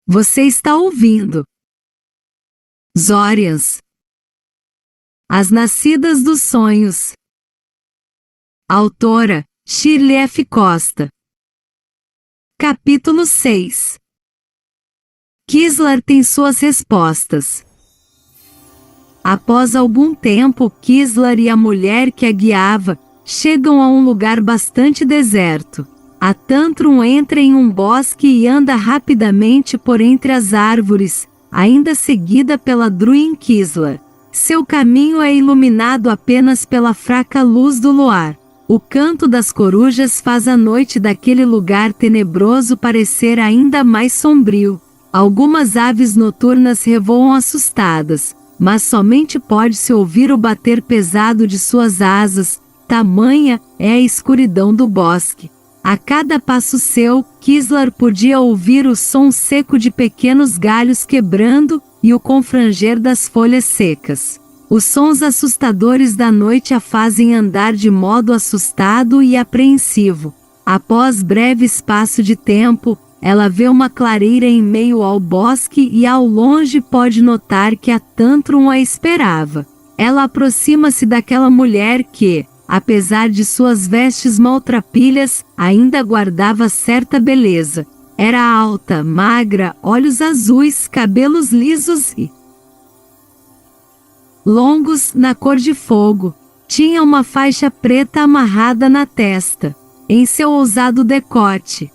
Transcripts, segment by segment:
Você está ouvindo Zórias, As Nascidas dos Sonhos. Autora, Shirley F. Costa. Capítulo 6. Kislar tem suas respostas. Após algum tempo, Kislar e a mulher que a guiava chegam a um lugar bastante deserto. A Tantrum entra em um bosque e anda rapidamente por entre as árvores, ainda seguida pela Druin Kislar. Seu caminho é iluminado apenas pela fraca luz do luar. O canto das corujas faz a noite daquele lugar tenebroso parecer ainda mais sombrio. Algumas aves noturnas revoam assustadas, mas somente pode-se ouvir o bater pesado de suas asas, tamanha é a escuridão do bosque. A cada passo seu, Kislar podia ouvir o som seco de pequenos galhos quebrando e o confranger das folhas secas. Os sons assustadores da noite a fazem andar de modo assustado e apreensivo. Após breve espaço de tempo, ela vê uma clareira em meio ao bosque e ao longe pode notar que a Tantrum a esperava. Ela aproxima-se daquela mulher que, apesar de suas vestes maltrapilhas, ainda guardava certa beleza. Era alta, magra, olhos azuis, cabelos lisos e longos, na cor de fogo. Tinha uma faixa preta amarrada na testa, em seu ousado decote.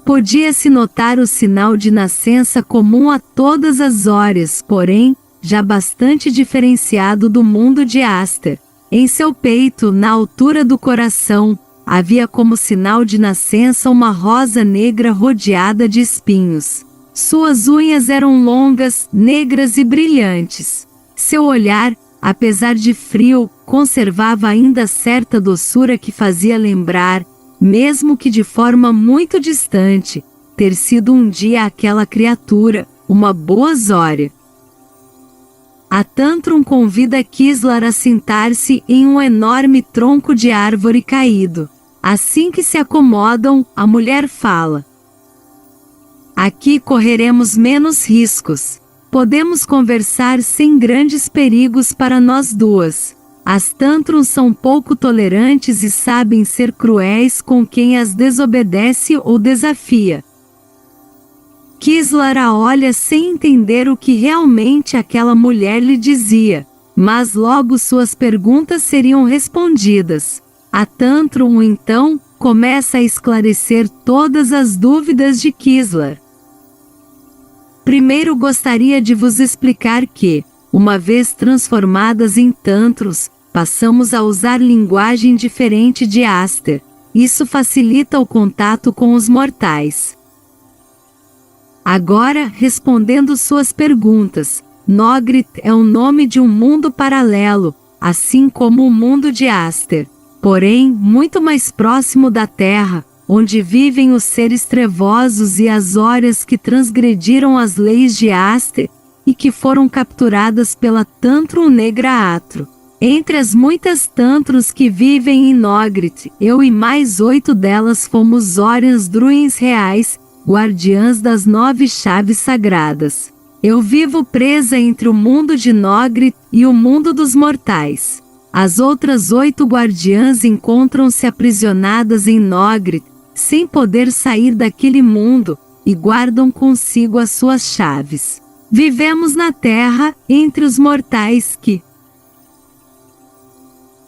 Podia-se notar o sinal de nascença comum a todas as Zórias, porém, já bastante diferenciado do mundo de Aster. Em seu peito, na altura do coração, havia como sinal de nascença uma rosa negra rodeada de espinhos. Suas unhas eram longas, negras e brilhantes. Seu olhar, apesar de frio, conservava ainda certa doçura que fazia lembrar, mesmo que de forma muito distante, ter sido um dia aquela criatura, uma boa Zória. A Tantrum convida Kislar a sentar-se em um enorme tronco de árvore caído. Assim que se acomodam, a mulher fala: "Aqui correremos menos riscos. Podemos conversar sem grandes perigos para nós duas. As Tantrums são pouco tolerantes e sabem ser cruéis com quem as desobedece ou desafia." Kislar a olha sem entender o que realmente aquela mulher lhe dizia, mas logo suas perguntas seriam respondidas. A Tantrum, então, começa a esclarecer todas as dúvidas de Kislar. Primeiro gostaria de vos explicar que, uma vez transformadas em Tantrums, passamos a usar linguagem diferente de Aster. Isso facilita o contato com os mortais. Agora, respondendo suas perguntas, Nogrit é o nome de um mundo paralelo, assim como o mundo de Aster, porém muito mais próximo da Terra, onde vivem os seres trevosos e as Zórias que transgrediram as leis de Aster e que foram capturadas pela Tantrum Negra Atro. Entre as muitas Tantrums que vivem em Nogrit, eu e mais 8 delas fomos Zórias Druins reais, guardiãs das 9 chaves sagradas. Eu vivo presa entre o mundo de Nogrit e o mundo dos mortais. As outras 8 guardiãs encontram-se aprisionadas em Nogrit, sem poder sair daquele mundo, e guardam consigo as suas chaves. Vivemos na Terra, entre os mortais que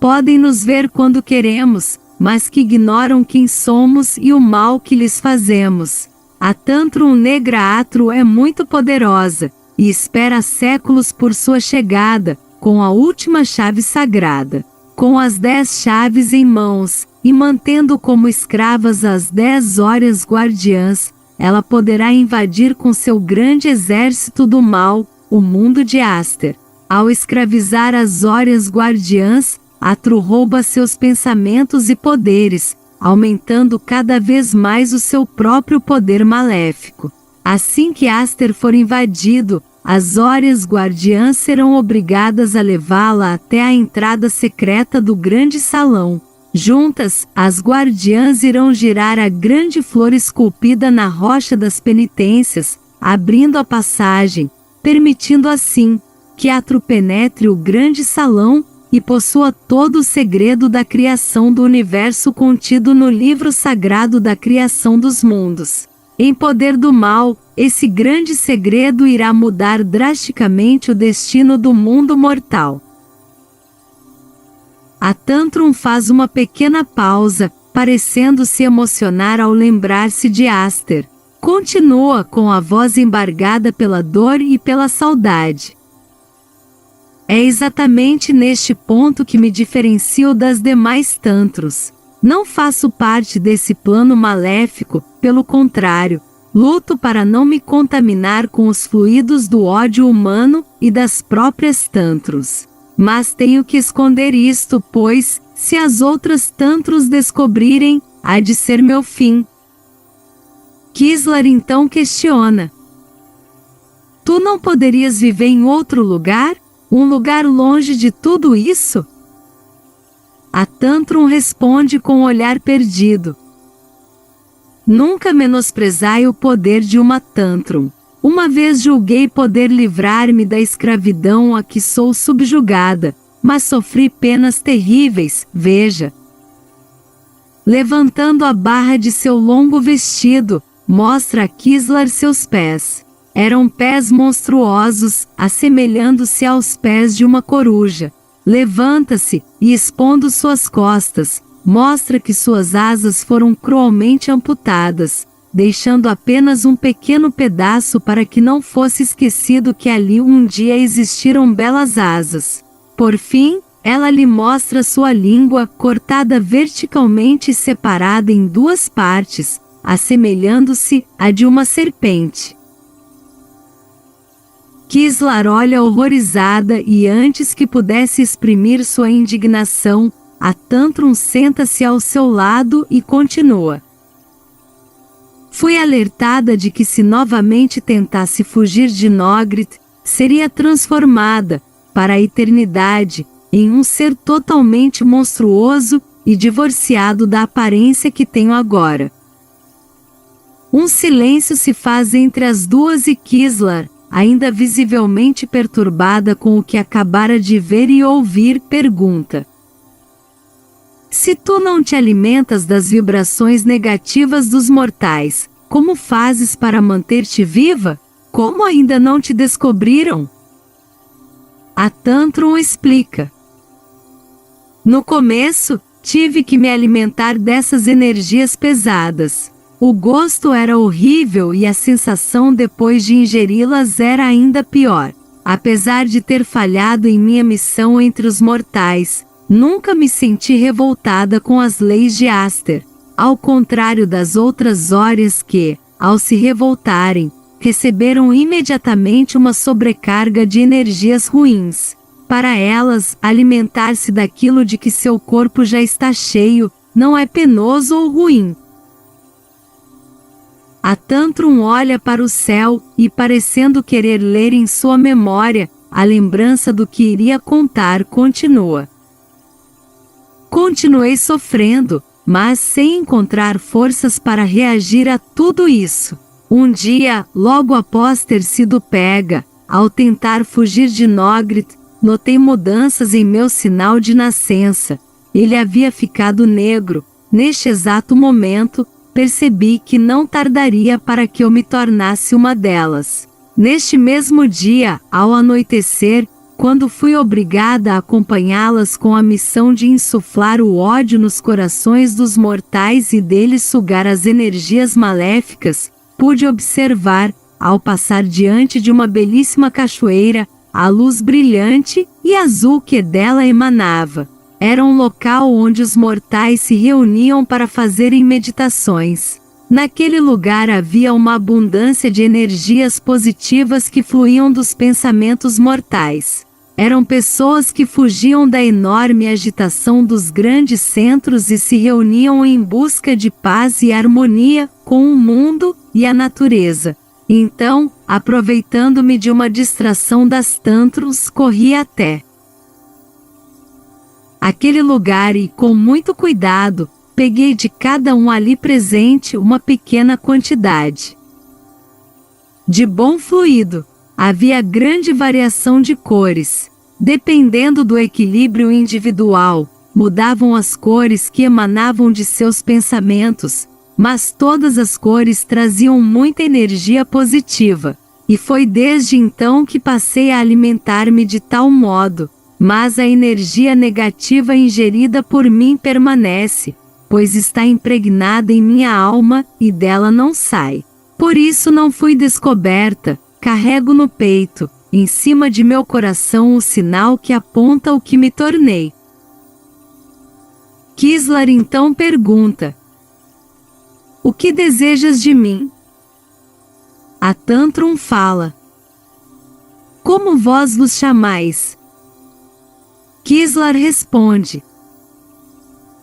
podem nos ver quando queremos, mas que ignoram quem somos e o mal que lhes fazemos. A Tantrum Negra Atro é muito poderosa, e espera séculos por sua chegada, com a última chave sagrada. Com as 10 chaves em mãos, e mantendo como escravas as 10 Zórias guardiãs, ela poderá invadir com seu grande exército do mal, o mundo de Aster. Ao escravizar as Zórias guardiãs, Atro rouba seus pensamentos e poderes, aumentando cada vez mais o seu próprio poder maléfico. Assim que Aster for invadido, as Zórias guardiãs serão obrigadas a levá-la até a entrada secreta do grande salão. Juntas, as guardiãs irão girar a grande flor esculpida na rocha das penitências, abrindo a passagem, permitindo assim que Atro penetre o grande salão e possua todo o segredo da criação do universo contido no livro sagrado da criação dos mundos. Em poder do mal, esse grande segredo irá mudar drasticamente o destino do mundo mortal. A Tantrum faz uma pequena pausa, parecendo se emocionar ao lembrar-se de Aster. Continua com a voz embargada pela dor e pela saudade. É exatamente neste ponto que me diferencio das demais Tantrums. Não faço parte desse plano maléfico, pelo contrário, luto para não me contaminar com os fluidos do ódio humano e das próprias Tantrums. Mas tenho que esconder isto, pois, se as outras Tantrums descobrirem, há de ser meu fim. Kislar então questiona: tu não poderias viver em outro lugar? Um lugar longe de tudo isso? A Tantrum responde com um olhar perdido: nunca menosprezai o poder de uma Tantrum. Uma vez julguei poder livrar-me da escravidão a que sou subjugada, mas sofri penas terríveis, veja. Levantando a barra de seu longo vestido, mostra a Kislar seus pés. Eram pés monstruosos, assemelhando-se aos pés de uma coruja. Levanta-se, e expondo suas costas, mostra que suas asas foram cruelmente amputadas, deixando apenas um pequeno pedaço para que não fosse esquecido que ali um dia existiram belas asas. Por fim, ela lhe mostra sua língua, cortada verticalmente e separada em duas partes, assemelhando-se à de uma serpente. Kislar olha horrorizada e antes que pudesse exprimir sua indignação, a Tantrum senta-se ao seu lado e continua. Fui alertada de que se novamente tentasse fugir de Nogrit, seria transformada, para a eternidade, em um ser totalmente monstruoso e divorciado da aparência que tenho agora. Um silêncio se faz entre as duas e Kislar, ainda visivelmente perturbada com o que acabara de ver e ouvir, pergunta: se tu não te alimentas das vibrações negativas dos mortais, como fazes para manter-te viva? Como ainda não te descobriram? A Tantrum explica: no começo, tive que me alimentar dessas energias pesadas. O gosto era horrível e a sensação depois de ingeri-las era ainda pior. Apesar de ter falhado em minha missão entre os mortais, nunca me senti revoltada com as leis de Aster, ao contrário das outras Órias que, ao se revoltarem, receberam imediatamente uma sobrecarga de energias ruins. Para elas, alimentar-se daquilo de que seu corpo já está cheio, não é penoso ou ruim. A Tantrum olha para o céu e, parecendo querer ler em sua memória a lembrança do que iria contar, continua. Continuei sofrendo, mas sem encontrar forças para reagir a tudo isso. Um dia, logo após ter sido pega, ao tentar fugir de Nogrit, notei mudanças em meu sinal de nascença. Ele havia ficado negro. Neste exato momento, percebi que não tardaria para que eu me tornasse uma delas. Neste mesmo dia, ao anoitecer, quando fui obrigada a acompanhá-las com a missão de insuflar o ódio nos corações dos mortais e deles sugar as energias maléficas, pude observar, ao passar diante de uma belíssima cachoeira, a luz brilhante e azul que dela emanava. Era um local onde os mortais se reuniam para fazerem meditações. Naquele lugar havia uma abundância de energias positivas que fluíam dos pensamentos mortais. Eram pessoas que fugiam da enorme agitação dos grandes centros e se reuniam em busca de paz e harmonia com o mundo e a natureza. Então, aproveitando-me de uma distração das Tantrums, corri até aquele lugar e, com muito cuidado, peguei de cada um ali presente uma pequena quantidade de bom fluido. Havia grande variação de cores. Dependendo do equilíbrio individual, mudavam as cores que emanavam de seus pensamentos, mas todas as cores traziam muita energia positiva. E foi desde então que passei a alimentar-me de tal modo, mas a energia negativa ingerida por mim permanece, pois está impregnada em minha alma e dela não sai. Por isso não fui descoberta, carrego no peito, em cima de meu coração o sinal que aponta o que me tornei. Kislar então pergunta: o que desejas de mim? A Tantrum fala: como vós vos chamais? Kislar responde: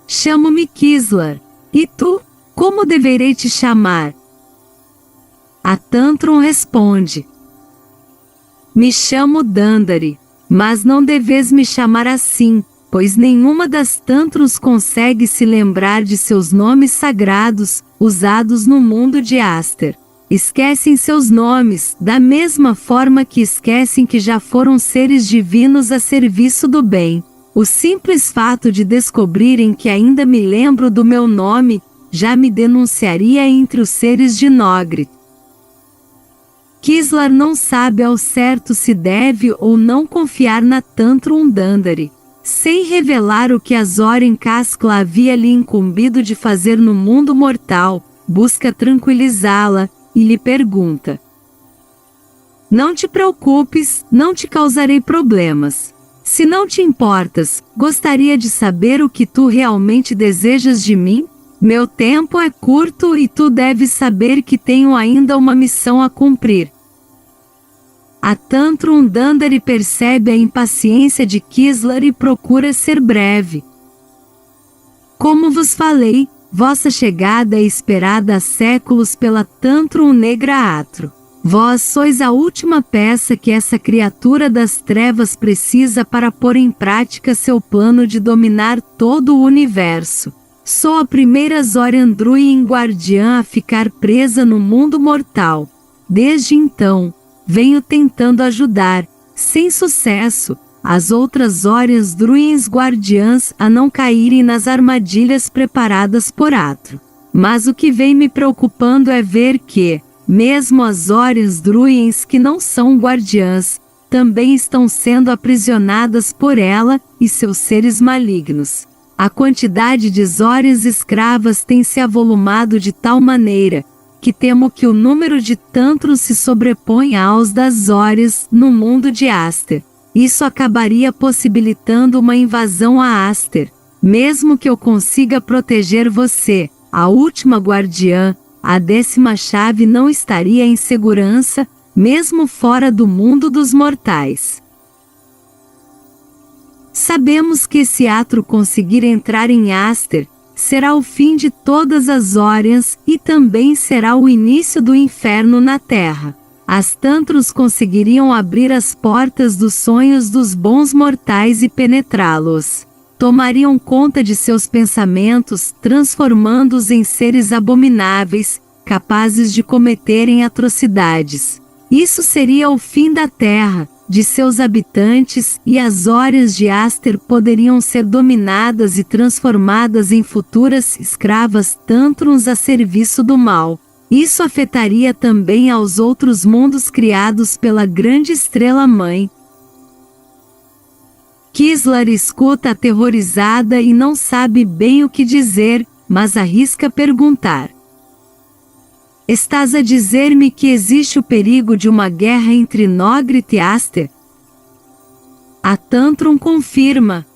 chamo-me Kislar. E tu, como deverei te chamar? A Tantrum responde: me chamo Dandari, mas não deves me chamar assim, pois nenhuma das Tantrums consegue se lembrar de seus nomes sagrados, usados no mundo de Aster. Esquecem seus nomes, da mesma forma que esquecem que já foram seres divinos a serviço do bem. O simples fato de descobrirem que ainda me lembro do meu nome, já me denunciaria entre os seres de Nogri. Kislar não sabe ao certo se deve ou não confiar na Tantrum Dandari. Sem revelar o que a Zorin Kaskla havia lhe incumbido de fazer no mundo mortal, busca tranquilizá-la, e lhe pergunta: não te preocupes, não te causarei problemas. Se não te importas, gostaria de saber o que tu realmente desejas de mim? Meu tempo é curto e tu deves saber que tenho ainda uma missão a cumprir. A Tantrum Dandari percebe a impaciência de Kislar e procura ser breve. Como vos falei, vossa chegada é esperada há séculos pela Tantrum Negra Atro. Vós sois a última peça que essa criatura das trevas precisa para pôr em prática seu plano de dominar todo o universo. Sou a primeira Zorian Druin guardiã a ficar presa no mundo mortal. Desde então, venho tentando ajudar, sem sucesso, as outras Zorians Druins guardiãs a não caírem nas armadilhas preparadas por Atro. Mas o que vem me preocupando é ver que, mesmo as Zorians Druins que não são guardiãs, também estão sendo aprisionadas por ela e seus seres malignos. A quantidade de Zorians escravas tem se avolumado de tal maneira, que temo que o número de Tantrums se sobreponha aos das Zorias no mundo de Aster. Isso acabaria possibilitando uma invasão a Aster. Mesmo que eu consiga proteger você, a última guardiã, a 10ª chave não estaria em segurança, mesmo fora do mundo dos mortais. Sabemos que se Atro conseguir entrar em Aster, será o fim de todas as Zorians e também será o início do inferno na Terra. As Tantrums conseguiriam abrir as portas dos sonhos dos bons mortais e penetrá-los. Tomariam conta de seus pensamentos, transformando-os em seres abomináveis, capazes de cometerem atrocidades. Isso seria o fim da Terra, de seus habitantes, e as Zorians de Aster poderiam ser dominadas e transformadas em futuras escravas Tantrums a serviço do mal. Isso afetaria também aos outros mundos criados pela grande estrela-mãe. Kislar escuta aterrorizada e não sabe bem o que dizer, mas arrisca perguntar: estás a dizer-me que existe o perigo de uma guerra entre Nogrit e Aster? A Tantrum confirma: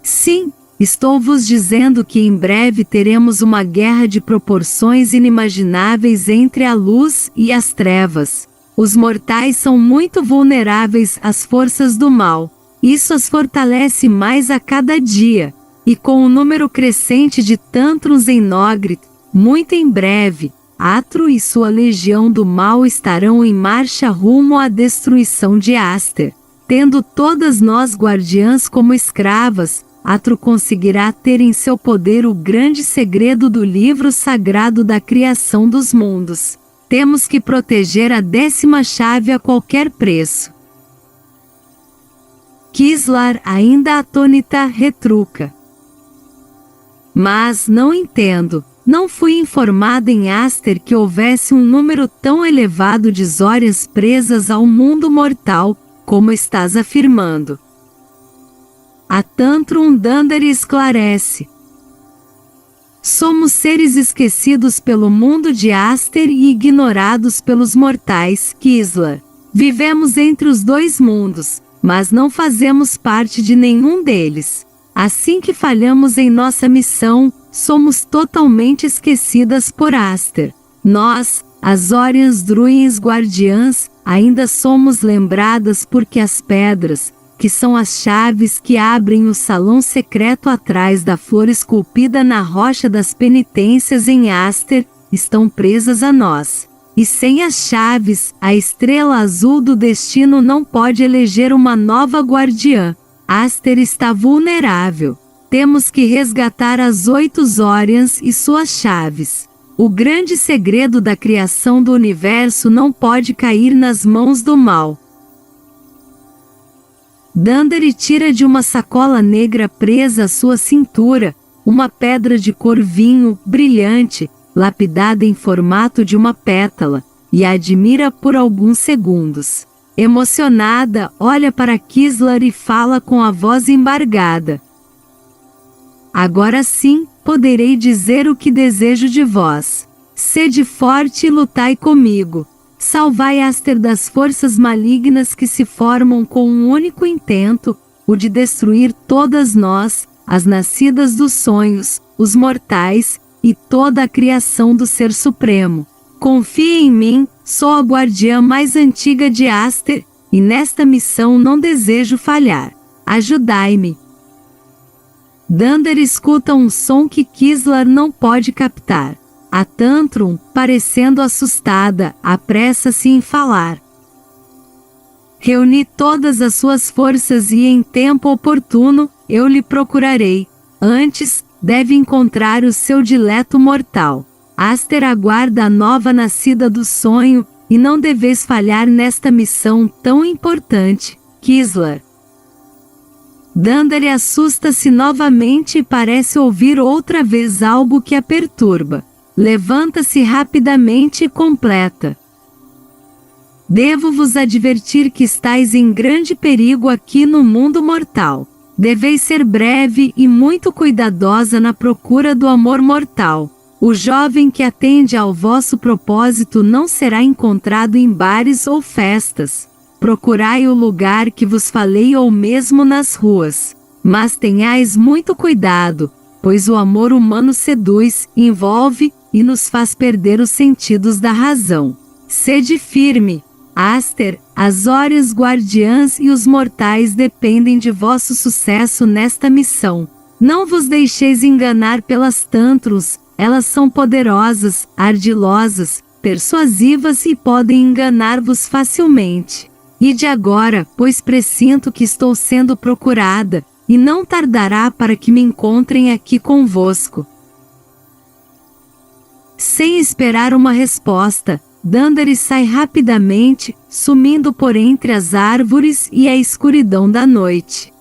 sim, estou vos dizendo que em breve teremos uma guerra de proporções inimagináveis entre a luz e as trevas. Os mortais são muito vulneráveis às forças do mal. Isso as fortalece mais a cada dia. E com o número crescente de Tantrums em Nogrit, muito em breve, Atro e sua legião do mal estarão em marcha rumo à destruição de Aster. Tendo todas nós guardiãs como escravas, Atro conseguirá ter em seu poder o grande segredo do livro sagrado da criação dos mundos. Temos que proteger a 10ª chave a qualquer preço. Kislar, ainda atônita, retruca. Mas não entendo. Não fui informada em Aster que houvesse um número tão elevado de Zórias presas ao mundo mortal, como estás afirmando. A Tantrum Dandari esclarece. Somos seres esquecidos pelo mundo de Aster e ignorados pelos mortais, Kislar. Vivemos entre os 2 mundos, mas não fazemos parte de nenhum deles. Assim que falhamos em nossa missão, somos totalmente esquecidas por Aster. Nós, as Orians Druins Guardiãs, ainda somos lembradas porque as pedras, que são as chaves que abrem o salão secreto atrás da flor esculpida na rocha das penitências em Aster, estão presas a nós. E sem as chaves, a estrela azul do destino não pode eleger uma nova guardiã. Aster está vulnerável. Temos que resgatar as 8 Zórians e suas chaves. O grande segredo da criação do universo não pode cair nas mãos do mal. Dandari tira de uma sacola negra presa à sua cintura, uma pedra de cor vinho, brilhante, lapidada em formato de uma pétala, e a admira por alguns segundos. Emocionada, olha para Kislar e fala com a voz embargada. Agora sim, poderei dizer o que desejo de vós. Sede forte e lutai comigo. Salvai Aster das forças malignas que se formam com um único intento, o de destruir todas nós, as nascidas dos sonhos, os mortais, e toda a criação do Ser Supremo. Confie em mim, sou a guardiã mais antiga de Aster, e nesta missão não desejo falhar. Ajudai-me. Dandari escuta um som que Kislar não pode captar. A Tantrum, parecendo assustada, apressa-se em falar. Reuni todas as suas forças e em tempo oportuno, eu lhe procurarei. Antes, deve encontrar o seu dileto mortal. Aster aguarda a nova nascida do sonho, e não deveis falhar nesta missão tão importante, Kislar. Dandari assusta-se novamente e parece ouvir outra vez algo que a perturba. Levanta-se rapidamente e completa. Devo-vos advertir que estáis em grande perigo aqui no mundo mortal. Deveis ser breve e muito cuidadosa na procura do amor mortal. O jovem que atende ao vosso propósito não será encontrado em bares ou festas. Procurai o lugar que vos falei ou mesmo nas ruas. Mas tenhais muito cuidado, pois o amor humano seduz, envolve e nos faz perder os sentidos da razão. Sede firme. Aster, as Orians Guardiãs e os mortais dependem de vosso sucesso nesta missão. Não vos deixeis enganar pelas Tantrums, elas são poderosas, ardilosas, persuasivas e podem enganar-vos facilmente. Ide agora, pois presinto que estou sendo procurada, e não tardará para que me encontrem aqui convosco. Sem esperar uma resposta, Dandari sai rapidamente, sumindo por entre as árvores e a escuridão da noite.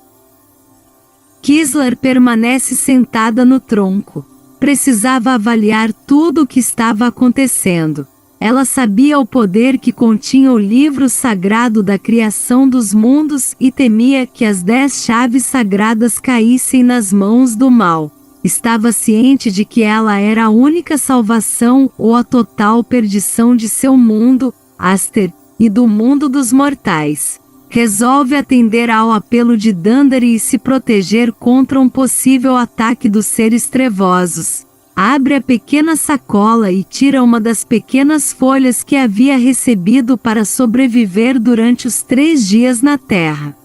Kislar permanece sentada no tronco. Precisava avaliar tudo o que estava acontecendo. Ela sabia o poder que continha o livro sagrado da criação dos mundos e temia que as 10 chaves sagradas caíssem nas mãos do mal. Estava ciente de que ela era a única salvação ou a total perdição de seu mundo, Aster, e do mundo dos mortais. Resolve atender ao apelo de Dandari e se proteger contra um possível ataque dos seres trevosos. Abre a pequena sacola e tira uma das pequenas folhas que havia recebido para sobreviver durante os 3 dias na Terra.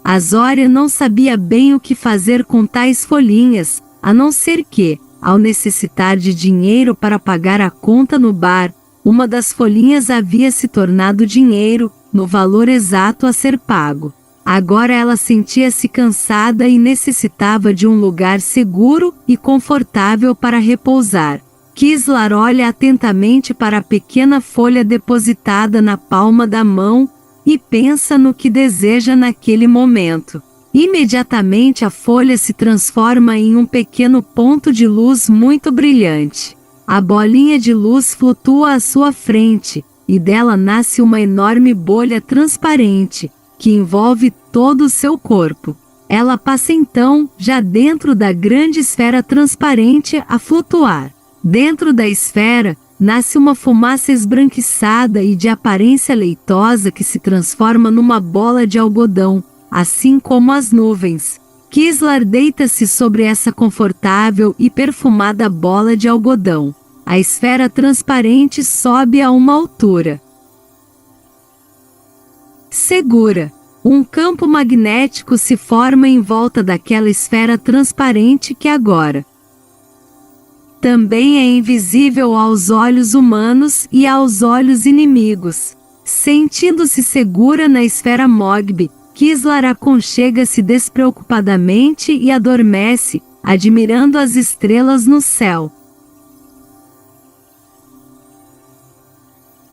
Azória não sabia bem o que fazer com tais folhinhas, a não ser que, ao necessitar de dinheiro para pagar a conta no bar, uma das folhinhas havia se tornado dinheiro, no valor exato a ser pago. Agora ela sentia-se cansada e necessitava de um lugar seguro e confortável para repousar. Kislar olha atentamente para a pequena folha depositada na palma da mão e pensa no que deseja naquele momento. Imediatamente a folha se transforma em um pequeno ponto de luz muito brilhante. A bolinha de luz flutua à sua frente, e dela nasce uma enorme bolha transparente, que envolve todo o seu corpo. Ela passa então, já dentro da grande esfera transparente, a flutuar. Dentro da esfera, nasce uma fumaça esbranquiçada e de aparência leitosa que se transforma numa bola de algodão, assim como as nuvens. Kislar deita-se sobre essa confortável e perfumada bola de algodão. A esfera transparente sobe a uma altura segura. Um campo magnético se forma em volta daquela esfera transparente que agora também é invisível aos olhos humanos e aos olhos inimigos. Sentindo-se segura na esfera Mogbi, Kislar aconchega-se despreocupadamente e adormece, admirando as estrelas no céu.